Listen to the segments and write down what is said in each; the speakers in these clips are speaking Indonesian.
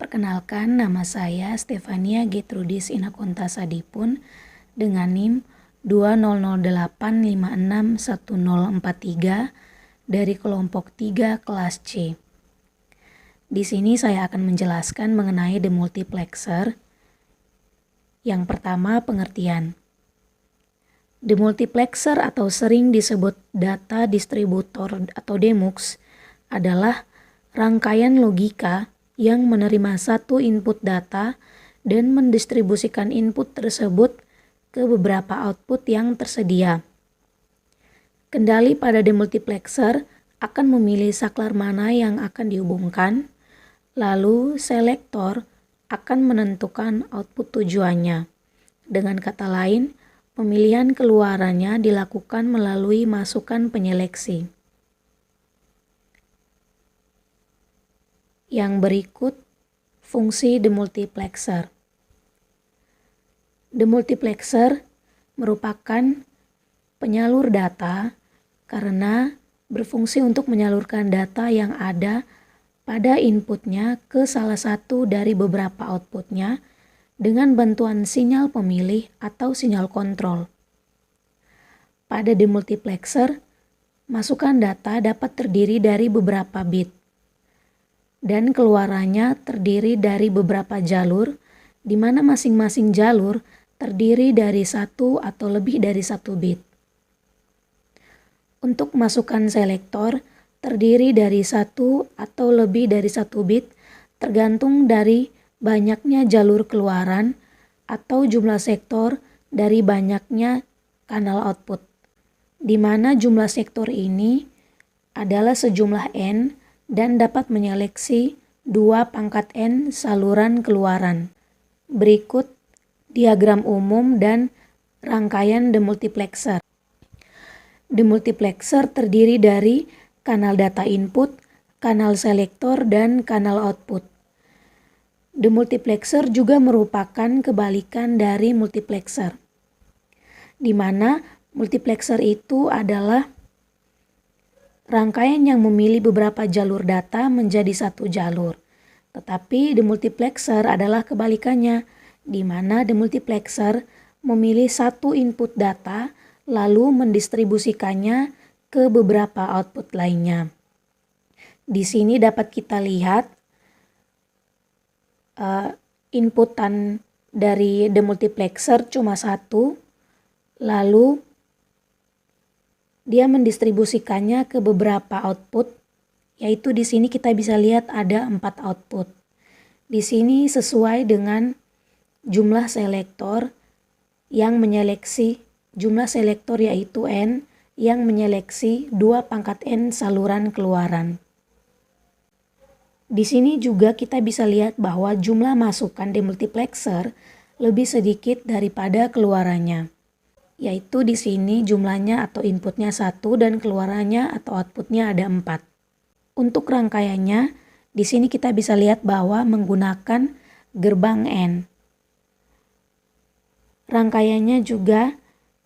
Perkenalkan, nama saya Stefania Getrudis Inakonta Sadipun dengan NIM 200856143 dari kelompok 3 kelas C. Di sini saya akan menjelaskan mengenai demultiplexer. Yang pertama, pengertian. Demultiplexer atau sering disebut data distributor atau demux adalah rangkaian logika yang menerima satu input data dan mendistribusikan input tersebut ke beberapa output yang tersedia. Kendali pada demultiplexer akan memilih saklar mana yang akan dihubungkan, lalu selektor akan menentukan output tujuannya. Dengan kata lain, pemilihan keluarannya dilakukan melalui masukan penyeleksi. Yang berikut, fungsi demultiplexer. Demultiplexer merupakan penyalur data karena berfungsi untuk menyalurkan data yang ada pada inputnya ke salah satu dari beberapa outputnya dengan bantuan sinyal pemilih atau sinyal kontrol. Pada demultiplexer, masukan data dapat terdiri dari beberapa bit, dan keluarannya terdiri dari beberapa jalur, di mana masing-masing jalur terdiri dari satu atau lebih dari satu bit. Untuk masukan selektor, terdiri dari satu atau lebih dari satu bit, tergantung dari banyaknya jalur keluaran atau jumlah sektor dari banyaknya kanal output, di mana jumlah sektor ini adalah sejumlah N dan dapat menyeleksi 2 pangkat N saluran keluaran. Berikut diagram umum dan rangkaian demultiplexer. Demultiplexer terdiri dari kanal data input, kanal selektor, dan kanal output. Demultiplexer juga merupakan kebalikan dari multiplexer, di mana multiplexer itu adalah rangkaian yang memilih beberapa jalur data menjadi satu jalur. Tetapi demultiplexer adalah kebalikannya, di mana demultiplexer memilih satu input data lalu mendistribusikannya ke beberapa output lainnya. Di sini dapat kita lihat inputan dari demultiplexer cuma satu, lalu dia mendistribusikannya ke beberapa output, yaitu di sini kita bisa lihat ada 4 output. Di sini sesuai dengan jumlah selektor yang menyeleksi, jumlah selektor yaitu N yang menyeleksi 2 pangkat N saluran keluaran. Di sini juga kita bisa lihat bahwa jumlah masukan demultiplexer lebih sedikit daripada keluarannya, yaitu di sini jumlahnya atau inputnya 1 dan keluarannya atau outputnya ada 4. Untuk rangkaiannya, di sini kita bisa lihat bahwa menggunakan gerbang N. Rangkaiannya juga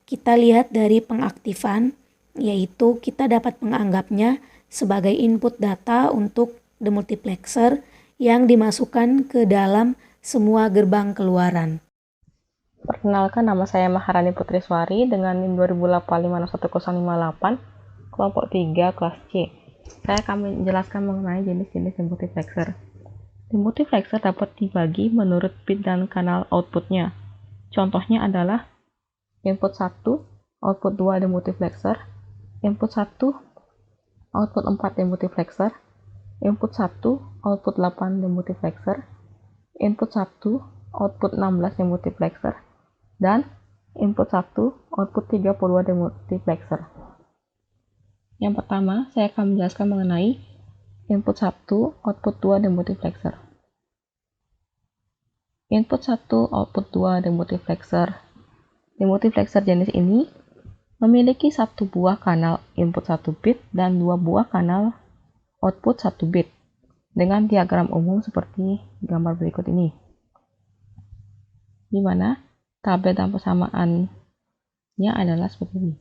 kita lihat dari pengaktifan, yaitu kita dapat menganggapnya sebagai input data untuk demultiplexer yang dimasukkan ke dalam semua gerbang keluaran. Perkenalkan, nama saya Maharani Putriswari dengan NIM 2008511058, kelompok 3 kelas C. Saya akan menjelaskan mengenai jenis-jenis demultiplexer. Demultiplexer dapat dibagi menurut bit dan kanal outputnya. Contohnya adalah input 1, output 2 demultiplexer, input 1, output 4 demultiplexer, input 1, output 8 demultiplexer, input 1, output 16 demultiplexer, dan input 1, output 32 demultiplexer. Yang pertama, saya akan menjelaskan mengenai input 1, output 2 demultiplexer. Input 1, output 2 demultiplexer. Demultiplexer jenis ini memiliki satu buah kanal input 1 bit dan 2 buah kanal output 1 bit dengan diagram umum seperti gambar berikut ini, di mana tabel dan persamaannya adalah seperti ini.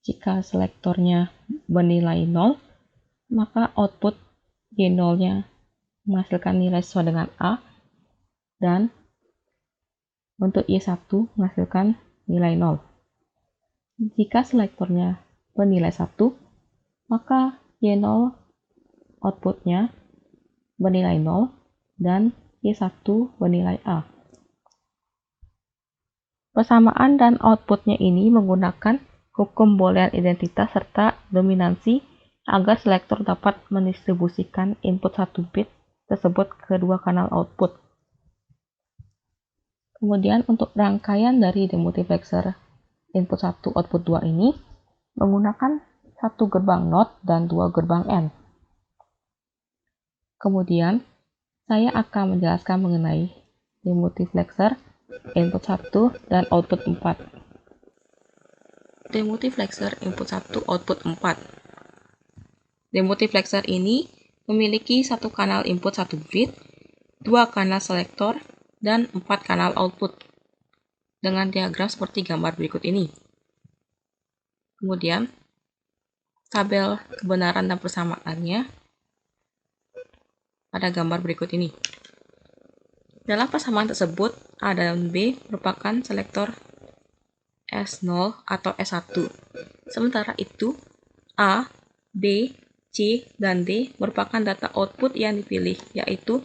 Jika selektornya bernilai 0, maka output G0-nya menghasilkan nilai sesuai dengan A, dan untuk Y1 menghasilkan nilai 0. Jika selektornya bernilai 1, maka Y0 outputnya bernilai 0 dan Y1 bernilai A. Persamaan dan outputnya ini menggunakan hukum boolean identitas serta dominansi agar selektor dapat mendistribusikan input 1 bit tersebut ke dua kanal output. Kemudian untuk rangkaian dari demultiplexer input 1 output 2 ini menggunakan satu gerbang NOT dan dua gerbang AND. Kemudian saya akan menjelaskan mengenai demultiplexer input 1 dan output 4. Demultiplexer input 1 output 4. Demultiplexer ini memiliki satu kanal input 1 bit, dua kanal selektor, dan 4 kanal output dengan diagram seperti gambar berikut ini. Kemudian tabel kebenaran dan persamaannya pada gambar berikut ini. Dalam persamaan tersebut, A dan B merupakan selektor S0 atau S1. Sementara itu, A, B, C, dan D merupakan data output yang dipilih, yaitu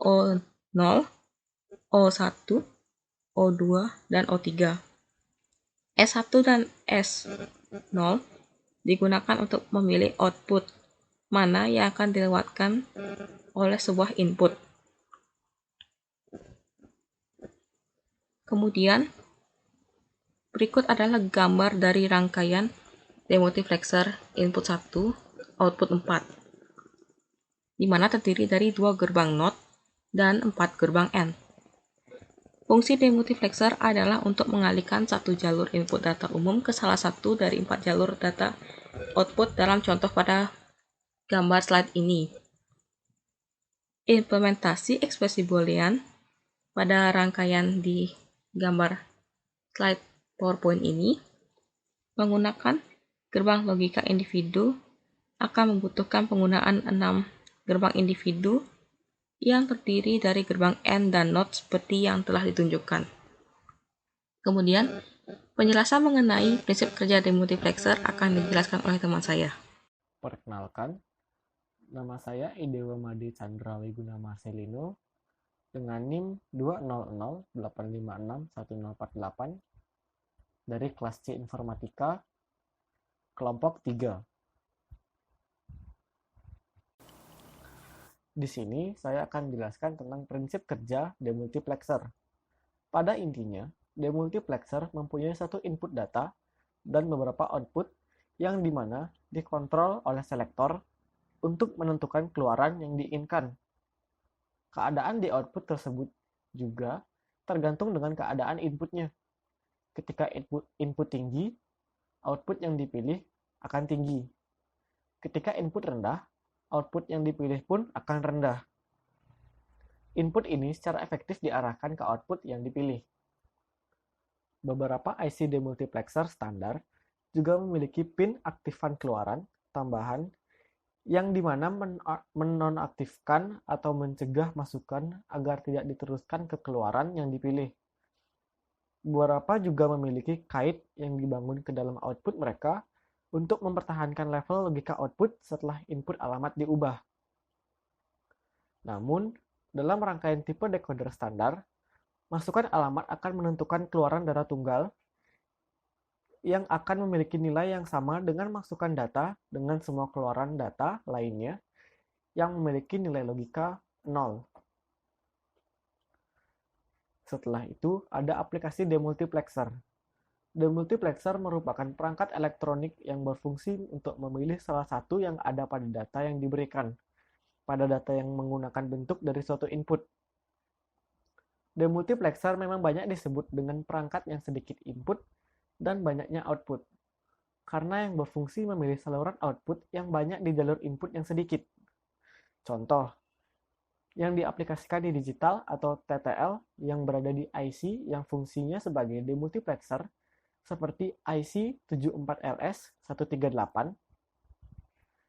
O0, O1, O2, dan O3. S1 dan S0 digunakan untuk memilih output mana yang akan dilewatkan oleh sebuah input. Kemudian, berikut adalah gambar dari rangkaian demultiplexer input 1, output 4, di mana terdiri dari dua gerbang NOT dan 4 gerbang AND. Fungsi demultiplexer adalah untuk mengalihkan satu jalur input data umum ke salah satu dari 4 jalur data output dalam contoh pada gambar slide ini. Implementasi ekspresi boolean pada rangkaian di gambar slide PowerPoint ini menggunakan gerbang logika individu akan membutuhkan penggunaan 6 gerbang individu yang terdiri dari gerbang AND dan NOT seperti yang telah ditunjukkan. Kemudian, penjelasan mengenai prinsip kerja demultiplexer akan dijelaskan oleh teman saya. Perkenalkan, nama saya Idewa Made Chandra Wiguna Marcelino dengan NIM 200856148 dari kelas C Informatika, kelompok 3. Di sini saya akan menjelaskan tentang prinsip kerja demultiplexer. Pada intinya, demultiplexer mempunyai satu input data dan beberapa output yang dimana dikontrol oleh selektor untuk menentukan keluaran yang diinginkan. Keadaan di output tersebut juga tergantung dengan keadaan inputnya. Ketika input tinggi, output yang dipilih akan tinggi. Ketika input rendah, output yang dipilih pun akan rendah. Input ini secara efektif diarahkan ke output yang dipilih. Beberapa IC demultiplexer standar juga memiliki pin aktifan keluaran tambahan yang dimana menonaktifkan atau mencegah masukan agar tidak diteruskan ke keluaran yang dipilih. Beberapa juga memiliki kait yang dibangun ke dalam output mereka untuk mempertahankan level logika output setelah input alamat diubah. Namun, dalam rangkaian tipe decoder standar, masukan alamat akan menentukan keluaran data tunggal yang akan memiliki nilai yang sama dengan masukan data dengan semua keluaran data lainnya yang memiliki nilai logika 0. Setelah itu, ada aplikasi demultiplexer. Demultiplexer merupakan perangkat elektronik yang berfungsi untuk memilih salah satu yang ada pada data yang diberikan, pada data yang menggunakan bentuk dari suatu input. Demultiplexer memang banyak disebut dengan perangkat yang sedikit input dan banyaknya output, karena yang berfungsi memilih saluran output yang banyak di jalur input yang sedikit. Contoh, yang diaplikasikan di digital atau TTL yang berada di IC yang fungsinya sebagai demultiplexer seperti IC 74LS138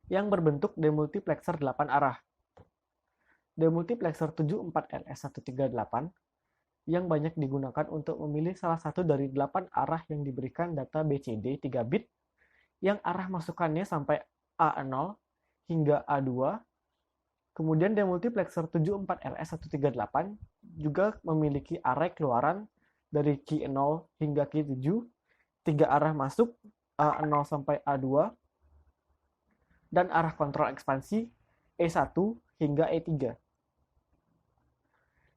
yang berbentuk demultiplexer 8 arah. Demultiplexer 74LS138 yang banyak digunakan untuk memilih salah satu dari 8 arah yang diberikan data BCD 3 bit yang arah masukannya sampai A0 hingga A2. Kemudian demultiplexer 74LS138 juga memiliki array keluaran dari key 0 hingga key 7, 3 arah masuk A0 sampai A2, dan arah kontrol ekspansi E1 hingga E3.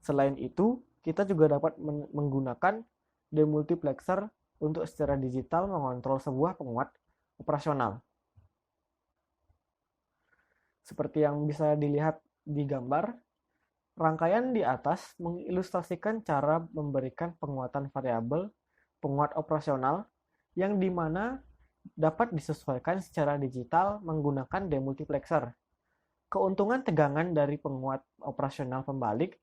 Selain itu, kita juga dapat menggunakan demultiplexer untuk secara digital mengontrol sebuah penguat operasional. Seperti yang bisa dilihat di gambar, rangkaian di atas mengilustrasikan cara memberikan penguatan variabel penguat operasional yang dimana dapat disesuaikan secara digital menggunakan demultiplexer. Keuntungan tegangan dari penguat operasional pembalik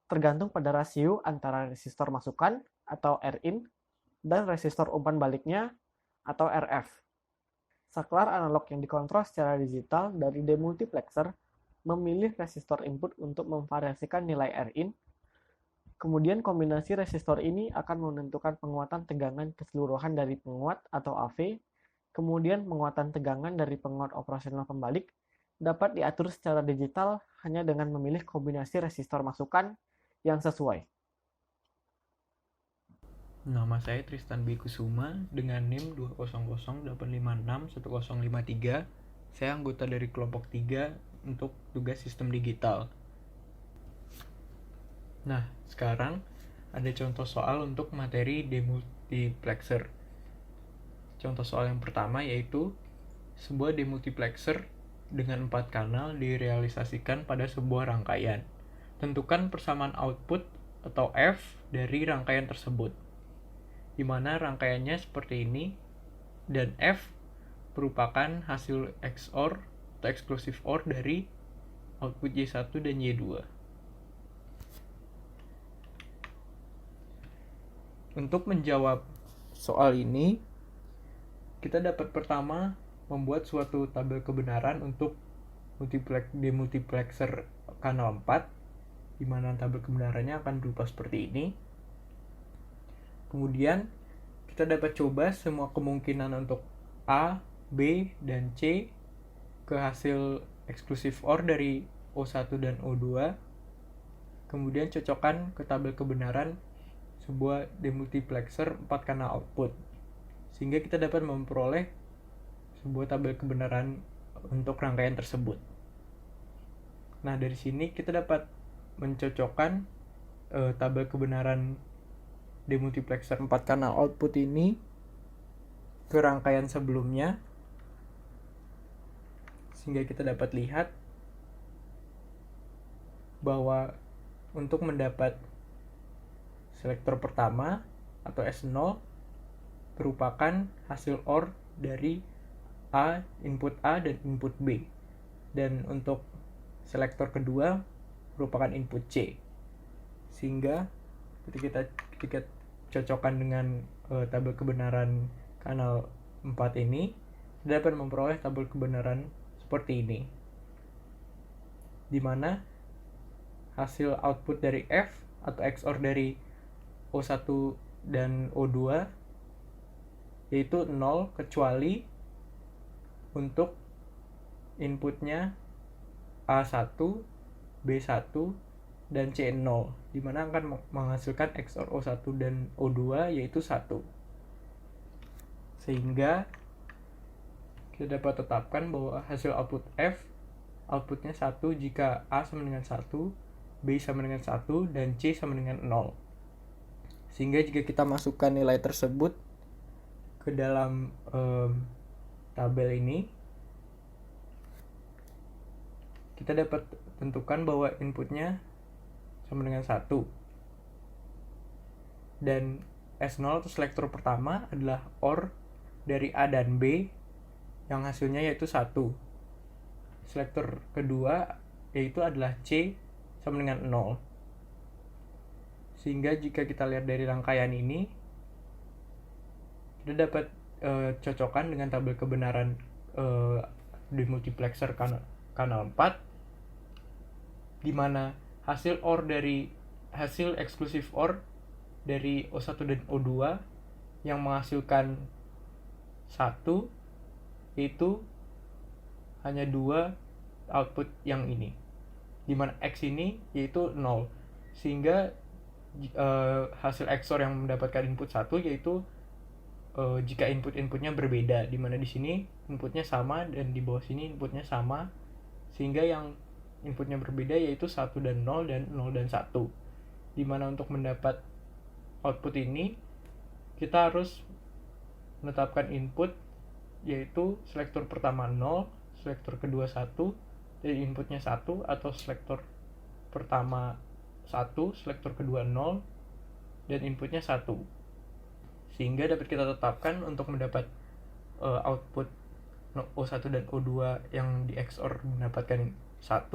tergantung pada rasio antara resistor masukan atau Rin dan resistor umpan baliknya atau RF. Saklar analog yang dikontrol secara digital dari demultiplexer memilih resistor input untuk memvariasikan nilai Rin. Kemudian kombinasi resistor ini akan menentukan penguatan tegangan keseluruhan dari penguat atau AV. Kemudian penguatan tegangan dari penguat operasional pembalik dapat diatur secara digital hanya dengan memilih kombinasi resistor masukan yang sesuai. Nama saya Tristan B. Kusuma dengan NIM 20085611053. Saya anggota dari kelompok 3 untuk tugas sistem digital. Nah, sekarang ada contoh soal untuk materi demultiplexer. Contoh soal yang pertama yaitu sebuah demultiplexer dengan 4 kanal direalisasikan pada sebuah rangkaian. Tentukan persamaan output atau F dari rangkaian tersebut, di mana rangkaiannya seperti ini, dan F merupakan hasil XOR atau exclusive OR dari output Y1 dan Y2. Untuk menjawab soal ini, kita dapat pertama membuat suatu tabel kebenaran untuk demultiplexer kanal 4, di mana tabel kebenarannya akan berupa seperti ini. Kemudian kita dapat coba semua kemungkinan untuk A, B, dan C ke hasil eksklusif OR dari O1 dan O2. Kemudian cocokkan ke tabel kebenaran sebuah demultiplexer 4 kanal output, sehingga kita dapat memperoleh sebuah tabel kebenaran untuk rangkaian tersebut. Nah, dari sini kita dapat mencocokkan tabel kebenaran demultiplexer 4 kanal output ini ke rangkaian sebelumnya, sehingga kita dapat lihat bahwa untuk mendapat selektor pertama atau S0 merupakan hasil OR dari input A dan input B, dan untuk selektor kedua merupakan input C, sehingga ketika cocokkan dengan tabel kebenaran kanal 4 ini dapat memperoleh tabel kebenaran seperti ini, di mana hasil output dari F atau XOR dari O1 dan O2 yaitu 0 kecuali untuk inputnya A1, B1, dan C0, di mana akan menghasilkan XOR O1 dan O2 yaitu 1. Sehingga kita dapat tetapkan bahwa hasil output F outputnya 1 jika A sama dengan 1, B sama dengan 1, dan C sama dengan 0. Sehingga jika kita masukkan nilai tersebut ke dalam tabel ini, kita dapat tentukan bahwa inputnya sama dengan 1. Dan S0 atau selektor pertama adalah OR dari A dan B yang hasilnya yaitu 1. Selektor kedua yaitu adalah C sama dengan 0. Sehingga jika kita lihat dari rangkaian ini, kita dapat cocokkan dengan tabel kebenaran demultiplexer kanal 4, di mana hasil eksklusif OR dari O1 dan O2 yang menghasilkan 1 yaitu hanya 2 output yang ini, di mana X ini yaitu 0, sehingga hasil XOR yang mendapatkan input 1 yaitu jika inputnya berbeda, di mana di sini inputnya sama dan di bawah sini inputnya sama, sehingga yang inputnya berbeda yaitu 1 dan 0 dan 0 dan 1, di mana untuk mendapat output ini kita harus menetapkan input yaitu selektor pertama 0, selektor kedua 1, jadi inputnya 1, atau selektor pertama 1, selektor kedua 0, dan inputnya 1, sehingga dapat kita tetapkan untuk mendapat output O1 dan O2 yang di XOR mendapatkan 1,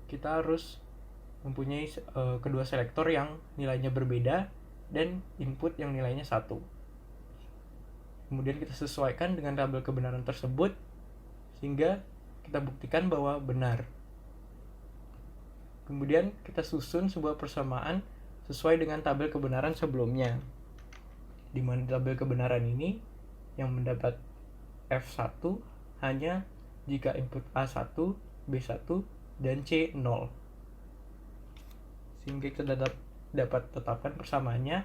kita harus mempunyai kedua selektor yang nilainya berbeda dan input yang nilainya 1. Kemudian kita sesuaikan dengan tabel kebenaran tersebut sehingga kita buktikan bahwa benar. Kemudian kita susun sebuah persamaan sesuai dengan tabel kebenaran sebelumnya, di mana tabel kebenaran ini yang mendapat F1 hanya jika input A1, B1, dan C 0. Sehingga kita dapat tetapkan persamaannya,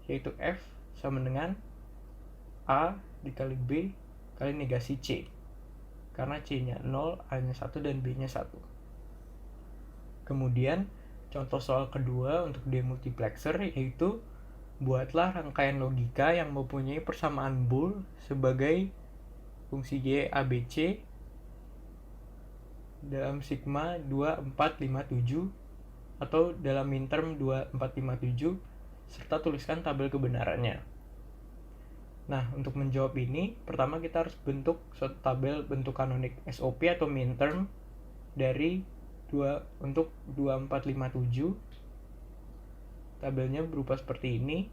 yaitu F sama dengan A dikali B kali negasi C, karena C-nya 0, A-nya 1, dan B-nya 1. Kemudian contoh soal kedua untuk demultiplexer yaitu buatlah rangkaian logika yang mempunyai persamaan bool sebagai fungsi Y ABC dalam sigma 2457 atau dalam minterm 2457, serta tuliskan tabel kebenarannya. Nah, untuk menjawab ini, pertama kita harus bentuk suatu tabel bentuk kanonik SOP atau minterm dari untuk 2457. Tabelnya berupa seperti ini,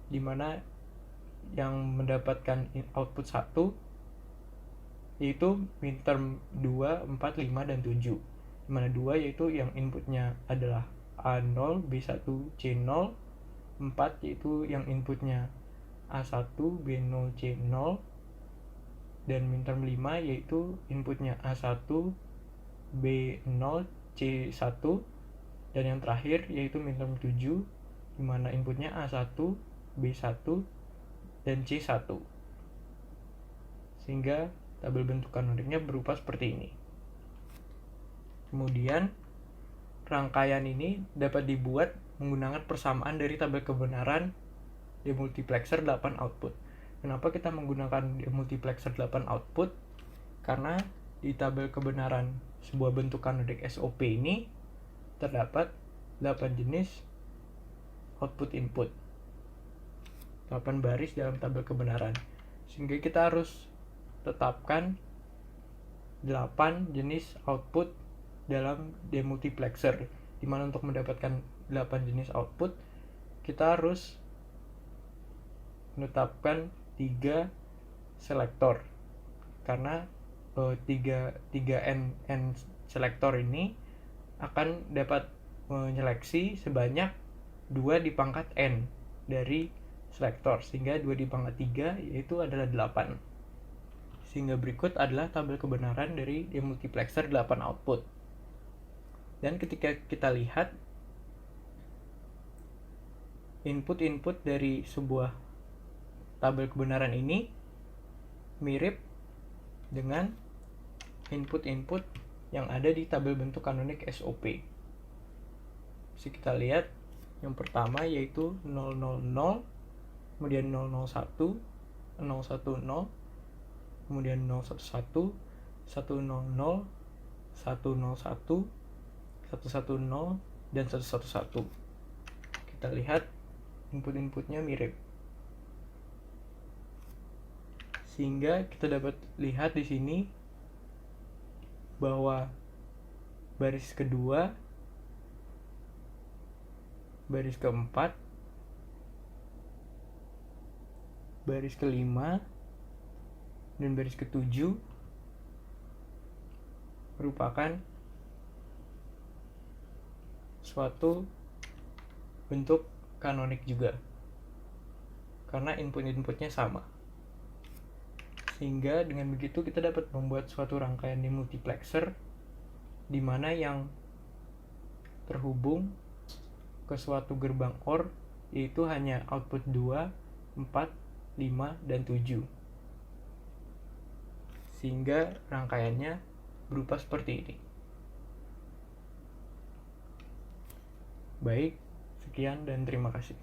di mana yang mendapatkan output 1 yaitu minterm 2, 4, 5, dan 7, di mana 2 yaitu yang inputnya adalah A0, B1, C0, 4 yaitu yang inputnya A1, B0, C0, dan minterm 5 yaitu inputnya A1, B0, C1, dan yang terakhir yaitu minterm 7, di mana inputnya A1, B1, dan C1. Sehingga tabel bentuk kanoniknya berupa seperti ini. Kemudian rangkaian ini dapat dibuat menggunakan persamaan dari tabel kebenaran demultiplexer 8 output. Kenapa kita menggunakan demultiplexer 8 output? Karena di tabel kebenaran sebuah bentuk kanonik SOP ini terdapat 8 jenis output input, 8 baris dalam tabel kebenaran, sehingga kita harus tetapkan 8 jenis output dalam demultiplexer, di mana untuk mendapatkan 8 jenis output kita harus menetapkan 3 selektor, karena 3 n selektor ini akan dapat menyeleksi sebanyak 2 di pangkat n dari selektor, sehingga 2 di pangkat 3 yaitu adalah 8. Sehingga berikut adalah tabel kebenaran dari demultiplexer 8 output. Dan ketika kita lihat input-input dari sebuah tabel kebenaran ini mirip dengan input-input yang ada di tabel bentuk kanonik SOP. Bisa kita lihat yang pertama yaitu 000, kemudian 001, 010, kemudian 011, 100, 101, 110, dan 111. Kita lihat input-inputnya mirip, sehingga kita dapat lihat di sini bahwa baris kedua, baris keempat, baris kelima, dan baris ketujuh merupakan suatu bentuk kanonik juga, karena input-inputnya sama. Sehingga dengan begitu kita dapat membuat suatu rangkaian demultiplexer di mana yang terhubung ke suatu gerbang OR yaitu hanya output 2, 4, 5, dan 7. Sehingga rangkaiannya berupa seperti ini. Baik, sekian dan terima kasih.